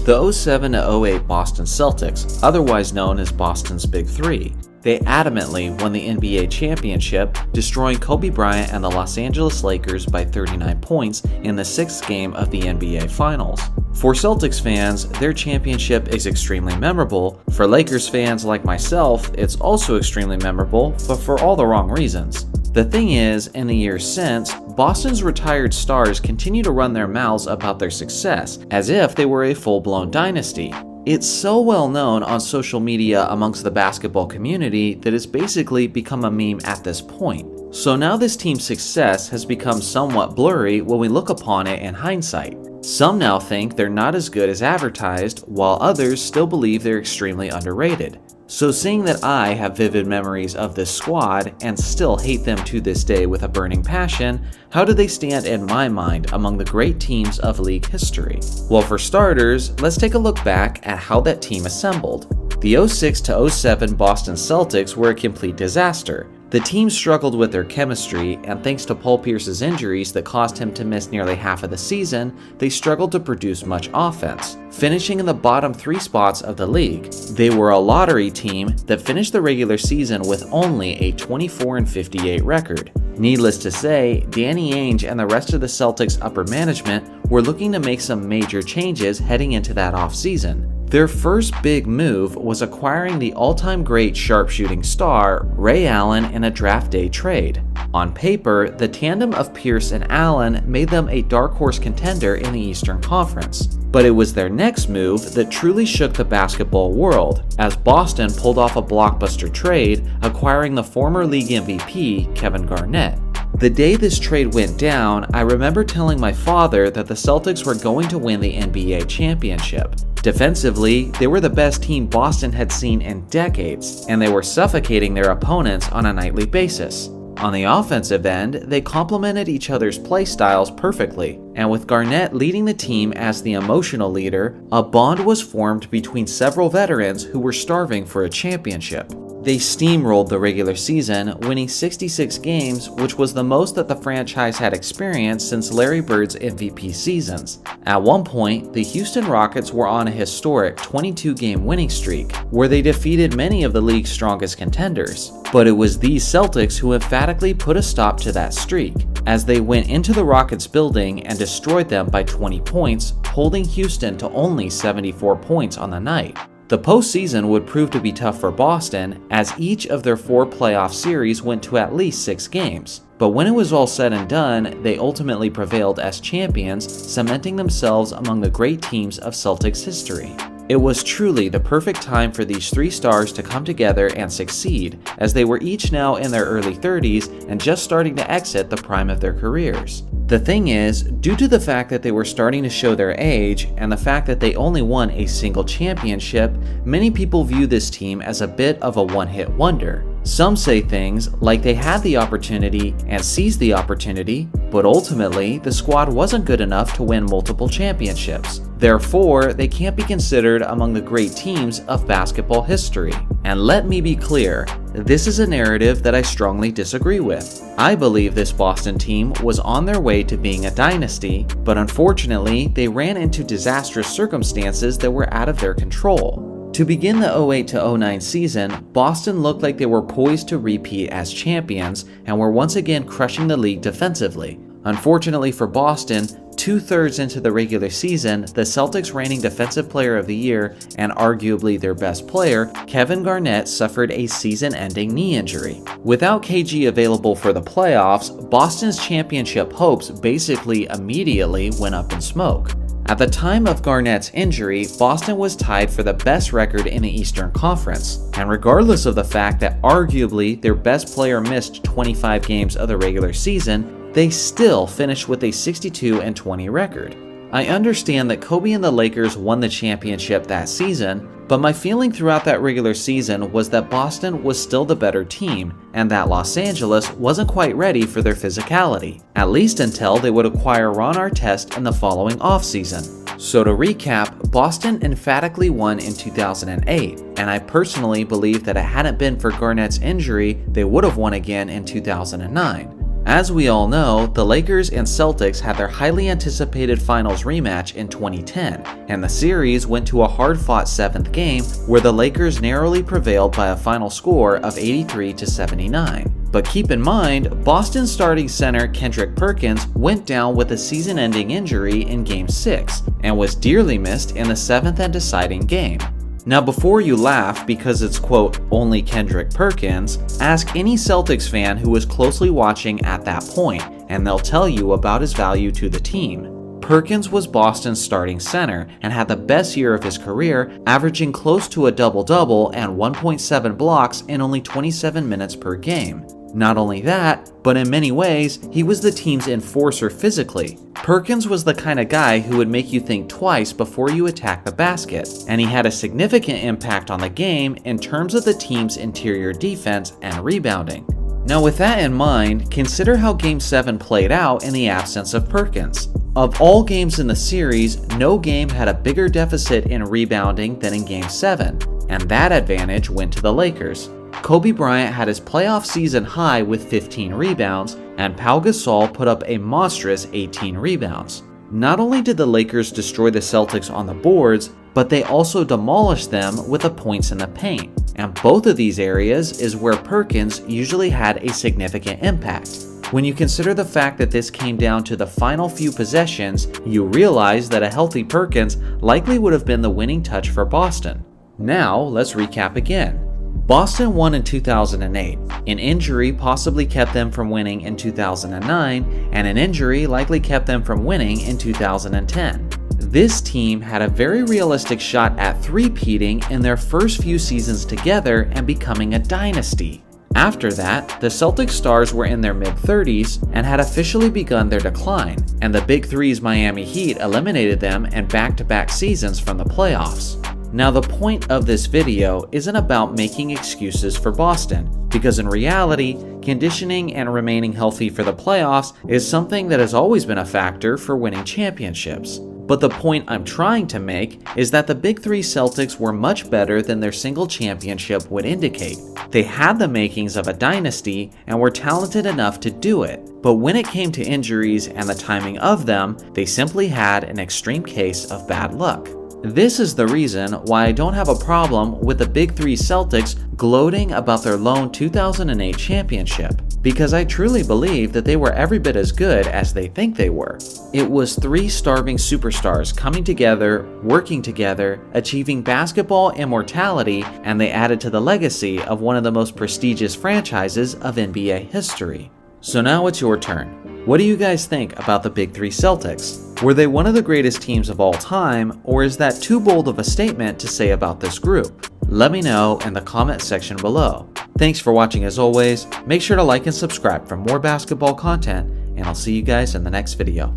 The 07 to 08 Boston Celtics, otherwise known as Boston's Big Three, they adamantly won the NBA championship, destroying Kobe Bryant and the Los Angeles Lakers by 39 points in the sixth game of the NBA Finals. For Celtics fans, their championship is extremely memorable. For Lakers fans like myself, it's also extremely memorable, but for all the wrong reasons. The thing is, in the years since, Boston's retired stars continue to run their mouths about their success, as if they were a full-blown dynasty. It's so well known on social media amongst the basketball community that it's basically become a meme at this point. So now this team's success has become somewhat blurry when we look upon it in hindsight. Some now think they're not as good as advertised, while others still believe they're extremely underrated. So seeing that I have vivid memories of this squad and still hate them to this day with a burning passion, how do they stand in my mind among the great teams of league history? Well, for starters, let's take a look back at how that team assembled. The 06 to 07 Boston Celtics were a complete disaster. The team struggled with their chemistry, and thanks to Paul Pierce's injuries that caused him to miss nearly half of the season, they struggled to produce much offense, finishing in the bottom 3 spots of the league. They were a lottery team that finished the regular season with only a 24-58 record. Needless to say, Danny Ainge and the rest of the Celtics upper management were looking to make some major changes heading into that offseason. Their first big move was acquiring the all-time great sharpshooting star, Ray Allen, in a draft day trade. On paper, the tandem of Pierce and Allen made them a dark horse contender in the Eastern Conference. But it was their next move that truly shook the basketball world, as Boston pulled off a blockbuster trade, acquiring the former league MVP, Kevin Garnett. The day this trade went down, I remember telling my father that the Celtics were going to win the NBA championship. Defensively, they were the best team Boston had seen in decades, and they were suffocating their opponents on a nightly basis. On the offensive end, they complemented each other's play styles perfectly, and with Garnett leading the team as the emotional leader, a bond was formed between several veterans who were starving for a championship. They steamrolled the regular season, winning 66 games, which was the most that the franchise had experienced since Larry Bird's MVP seasons. At one point, the Houston Rockets were on a historic 22-game winning streak, where they defeated many of the league's strongest contenders. But it was these Celtics who emphatically put a stop to that streak, as they went into the Rockets building and destroyed them by 20 points, holding Houston to only 74 points on the night. The postseason would prove to be tough for Boston, as each of their 4 playoff series went to at least 6 games. But when it was all said and done, they ultimately prevailed as champions, cementing themselves among the great teams of Celtics history. It was truly the perfect time for these 3 stars to come together and succeed, as they were each now in their early 30s and just starting to exit the prime of their careers. The thing is, due to the fact that they were starting to show their age, and the fact that they only won a single championship, many people view this team as a bit of a one-hit wonder. Some say things like they had the opportunity and seized the opportunity, but ultimately the squad wasn't good enough to win multiple championships. Therefore, they can't be considered among the great teams of basketball history. And let me be clear, this is a narrative that I strongly disagree with. I believe this Boston team was on their way to being a dynasty, but unfortunately, they ran into disastrous circumstances that were out of their control. To begin the 08 to 09 season, Boston looked like they were poised to repeat as champions and were once again crushing the league defensively. Unfortunately for Boston, 2/3 into the regular season, the Celtics' reigning Defensive Player of the Year and arguably their best player, Kevin Garnett, suffered a season-ending knee injury. Without KG available for the playoffs, Boston's championship hopes basically immediately went up in smoke. At the time of Garnett's injury, Boston was tied for the best record in the Eastern Conference, and regardless of the fact that arguably their best player missed 25 games of the regular season, they still finished with a 62-20 record. I understand that Kobe and the Lakers won the championship that season, but my feeling throughout that regular season was that Boston was still the better team, and that Los Angeles wasn't quite ready for their physicality, at least until they would acquire Ron Artest in the following offseason. So to recap, Boston emphatically won in 2008, and I personally believe that it hadn't been for Garnett's injury, they would have won again in 2009. As we all know, the Lakers and Celtics had their highly anticipated finals rematch in 2010, and the series went to a hard-fought 7th game where the Lakers narrowly prevailed by a final score of 83-79. But keep in mind, Boston starting center Kendrick Perkins went down with a season-ending injury in Game 6 and was dearly missed in the 7th and deciding game. Now before you laugh because it's quote, only Kendrick Perkins, ask any Celtics fan who was closely watching at that point, and they'll tell you about his value to the team. Perkins was Boston's starting center and had the best year of his career, averaging close to a double-double and 1.7 blocks in only 27 minutes per game. Not only that, but in many ways, he was the team's enforcer physically. Perkins was the kind of guy who would make you think twice before you attack the basket, and he had a significant impact on the game in terms of the team's interior defense and rebounding. Now with that in mind, consider how Game 7 played out in the absence of Perkins. Of all games in the series, no game had a bigger deficit in rebounding than in Game 7, and that advantage went to the Lakers. Kobe Bryant had his playoff season high with 15 rebounds, and Pau Gasol put up a monstrous 18 rebounds. Not only did the Lakers destroy the Celtics on the boards, but they also demolished them with the points in the paint, and both of these areas is where Perkins usually had a significant impact. When you consider the fact that this came down to the final few possessions, you realize that a healthy Perkins likely would have been the winning touch for Boston. Now, let's recap again. Boston won in 2008. An injury possibly kept them from winning in 2009, and an injury likely kept them from winning in 2010. This team had a very realistic shot at three-peating in their first few seasons together and becoming a dynasty. After that, the Celtics stars were in their mid-30s and had officially begun their decline, and the Big Three's Miami Heat eliminated them in back-to-back seasons from the playoffs. Now the point of this video isn't about making excuses for Boston, because in reality, conditioning and remaining healthy for the playoffs is something that has always been a factor for winning championships. But the point I'm trying to make is that the Big Three Celtics were much better than their single championship would indicate. They had the makings of a dynasty and were talented enough to do it, but when it came to injuries and the timing of them, they simply had an extreme case of bad luck. This is the reason why I don't have a problem with the Big Three Celtics gloating about their lone 2008 championship, because I truly believe that they were every bit as good as they think they were. It was three starving superstars coming together, working together, achieving basketball immortality, and they added to the legacy of one of the most prestigious franchises of NBA history. So now it's your turn. What do you guys think about the Big Three Celtics? Were they one of the greatest teams of all time, or is that too bold of a statement to say about this group? Let me know in the comment section below. Thanks for watching as always. Make sure to like and subscribe for more basketball content, and I'll see you guys in the next video.